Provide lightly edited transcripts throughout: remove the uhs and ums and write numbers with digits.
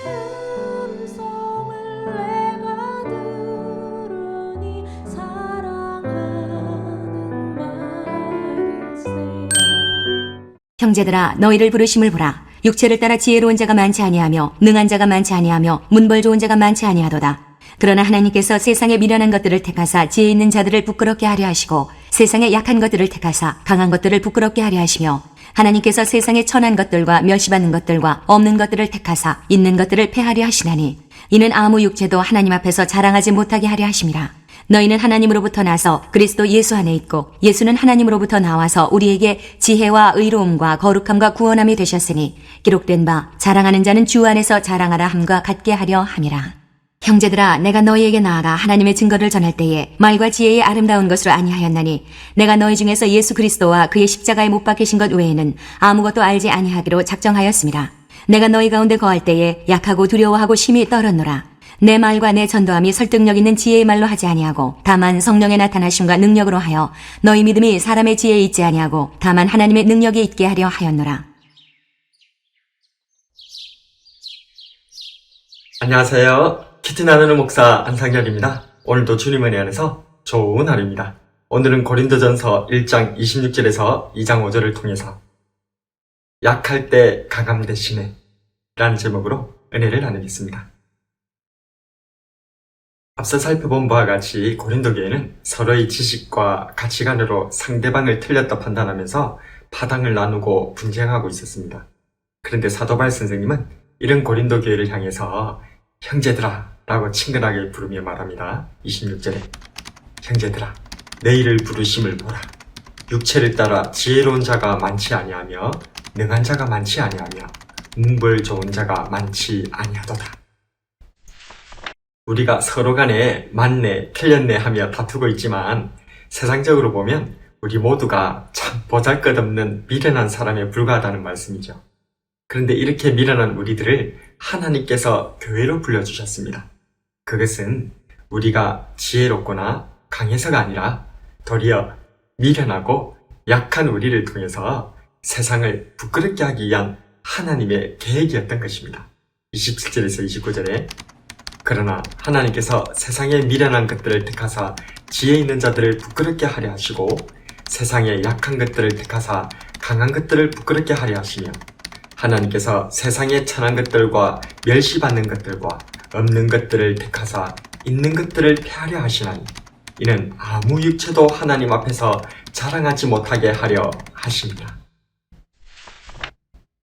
음성을 내가 들으니 사랑하는 말일세. 형제들아, 너희를 부르심을 보라. 육체를 따라 지혜로운 자가 많지 아니하며 능한 자가 많지 아니하며 문벌 좋은 자가 많지 아니하도다. 그러나 하나님께서 세상의 미련한 것들을 택하사 지혜 있는 자들을 부끄럽게 하려 하시고 세상의 약한 것들을 택하사 강한 것들을 부끄럽게 하려 하시며 하나님께서 세상의 천한 것들과 멸시받는 것들과 없는 것들을 택하사 있는 것들을 패하려 하시나니 이는 아무 육체도 하나님 앞에서 자랑하지 못하게 하려 하심이라. 너희는 하나님으로부터 나서 그리스도 예수 안에 있고 예수는 하나님으로부터 나와서 우리에게 지혜와 의로움과 거룩함과 구원함이 되셨으니 기록된 바 자랑하는 자는 주 안에서 자랑하라 함과 같게 하려 함이라. 형제들아, 내가 너희에게 나아가 하나님의 증거를 전할 때에 말과 지혜의 아름다운 것으로 아니하였나니 내가 너희 중에서 예수 그리스도와 그의 십자가에 못 박히신 것 외에는 아무것도 알지 아니하기로 작정하였습니다. 내가 너희 가운데 거할 때에 약하고 두려워하고 심히 떨었노라. 내 말과 내 전도함이 설득력 있는 지혜의 말로 하지 아니하고 다만 성령의 나타나심과 능력으로 하여 너희 믿음이 사람의 지혜에 있지 아니하고 다만 하나님의 능력에 있게 하려 하였노라. 안녕하세요. 키티 나누는 목사 안상열입니다. 오늘도 주님 은혜 안에서 좋은 하루입니다. 오늘은 고린도전서 1장 26절에서 2장 5절을 통해서 약할 때 강함 대신에 라는 제목으로 은혜를 나누겠습니다. 앞서 살펴본 바와 같이 고린도 교회는 서로의 지식과 가치관으로 상대방을 틀렸다 판단하면서 파당을 나누고 분쟁하고 있었습니다. 그런데 사도 바울 선생님은 이런 고린도 교회를 향해서 형제들아 라고 친근하게 부르며 말합니다. 26절에 형제들아 너희를 부르심을 보라. 육체를 따라 지혜로운 자가 많지 아니하며 능한 자가 많지 아니하며 문벌 좋은 자가 많지 아니하도다. 우리가 서로 간에 맞네, 틀렸네 하며 다투고 있지만 세상적으로 보면 우리 모두가 참 보잘것없는 미련한 사람에 불과하다는 말씀이죠. 그런데 이렇게 미련한 우리들을 하나님께서 교회로 불러주셨습니다. 그것은 우리가 지혜롭거나 강해서가 아니라 도리어 미련하고 약한 우리를 통해서 세상을 부끄럽게 하기 위한 하나님의 계획이었던 것입니다. 27절에서 29절에 그러나 하나님께서 세상의 미련한 것들을 택하사 지혜 있는 자들을 부끄럽게 하려 하시고 세상의 약한 것들을 택하사 강한 것들을 부끄럽게 하려 하시며 하나님께서 세상의 천한 것들과 멸시받는 것들과 없는 것들을 택하사 있는 것들을 폐하려 하시나니 이는 아무 육체도 하나님 앞에서 자랑하지 못하게 하려 하십니다.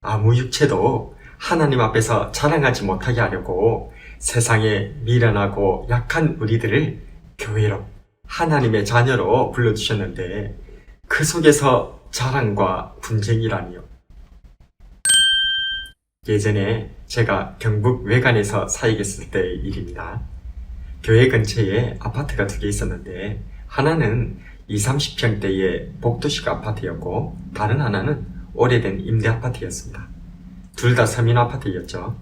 아무 육체도 하나님 앞에서 자랑하지 못하게 하려고 세상에 미련하고 약한 우리들을 교회로 하나님의 자녀로 불러주셨는데 그 속에서 자랑과 분쟁이라니요. 예전에 제가 경북 외관에서 사역했을 때의 일입니다. 교회 근처에 아파트가 2개 있었는데 하나는 20, 30평대의 복도식 아파트였고 다른 하나는 오래된 임대 아파트였습니다. 둘 다 서민 아파트였죠.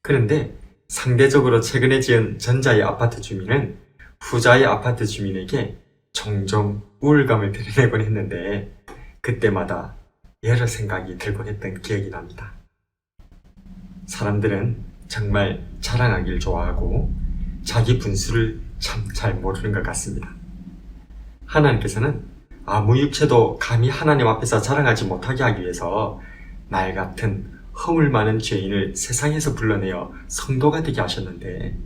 그런데 상대적으로 최근에 지은 전자의 아파트 주민은 후자의 아파트 주민에게 종종 우울감을 드러내곤 했는데 그때마다 여러 생각이 들곤 했던 기억이 납니다. 사람들은 정말 자랑하길 좋아하고 자기 분수를 참 잘 모르는 것 같습니다. 하나님께서는 아무 육체도 감히 하나님 앞에서 자랑하지 못하게 하기 위해서 날 같은 허물 많은 죄인을 세상에서 불러내어 성도가 되게 하셨는데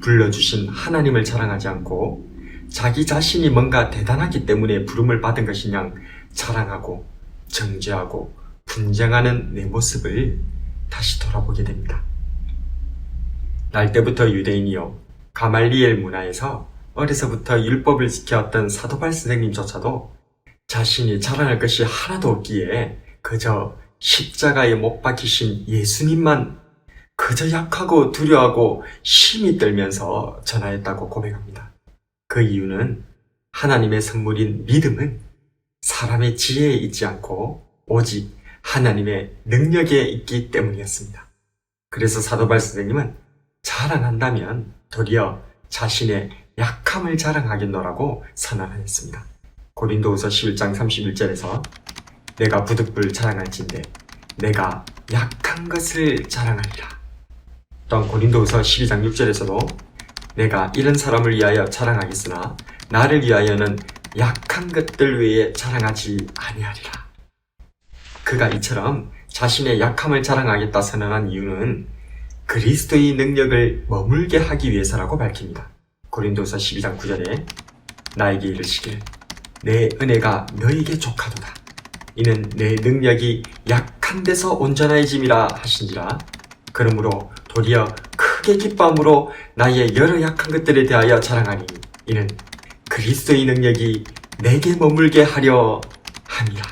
불러주신 하나님을 자랑하지 않고 자기 자신이 뭔가 대단하기 때문에 부름을 받은 것이냐 자랑하고 정죄하고 분쟁하는 내 모습을 다시 돌아보게 됩니다. 날 때부터 유대인이요 가말리엘 문화에서 어려서부터 율법을 지켜왔던 사도 바울 선생님조차도 자신이 자랑할 것이 하나도 없기에 그저 십자가에 못 박히신 예수님만 그저 약하고 두려워하고 심히 떨면서 전하였다고 고백합니다. 그 이유는 하나님의 선물인 믿음은 사람의 지혜에 있지 않고 오직 하나님의 능력에 있기 때문이었습니다. 그래서 사도 바울 선생님은 자랑한다면 도리어 자신의 약함을 자랑하겠노라고 선언했습니다. 고린도후서 11장 31절에서 내가 부득불 자랑할진대 내가 약한 것을 자랑하리라. 또한 고린도후서 12장 6절에서도 내가 이런 사람을 위하여 자랑하겠으나 나를 위하여는 약한 것들 외에 자랑하지 아니하리라. 그가 이처럼 자신의 약함을 자랑하겠다 선언한 이유는 그리스도의 능력을 머물게 하기 위해서라고 밝힙니다. 고린도서 12장 9절에 나에게 이르시길 내 은혜가 너에게 족하도다. 이는 내 능력이 약한 데서 온전해짐이라 하신지라. 그러므로 도리어 크게 기뻐함으로 나의 여러 약한 것들에 대하여 자랑하니 이는 그리스도의 능력이 내게 머물게 하려 함이라.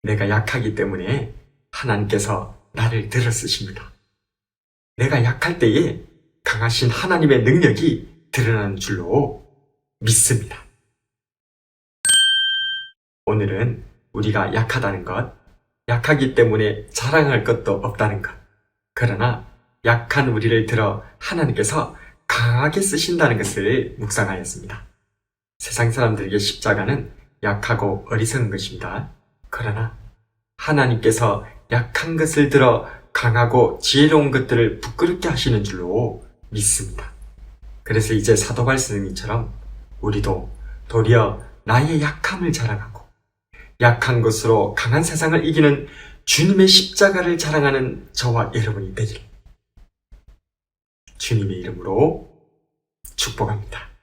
내가 약하기 때문에 하나님께서 나를 들어 쓰십니다. 내가 약할 때에 강하신 하나님의 능력이 드러나는 줄로 믿습니다. 오늘은 우리가 약하다는 것, 약하기 때문에 자랑할 것도 없다는 것, 그러나 약한 우리를 들어 하나님께서 강하게 쓰신다는 것을 묵상하였습니다. 세상 사람들에게 십자가는 약하고 어리석은 것입니다. 그러나 하나님께서 약한 것을 들어 강하고 지혜로운 것들을 부끄럽게 하시는 줄로 믿습니다. 그래서 이제 사도 바울처럼 우리도 도리어 나의 약함을 자랑하고 약한 것으로 강한 세상을 이기는 주님의 십자가를 자랑하는 저와 여러분이 되기를 주님의 이름으로 축복합니다.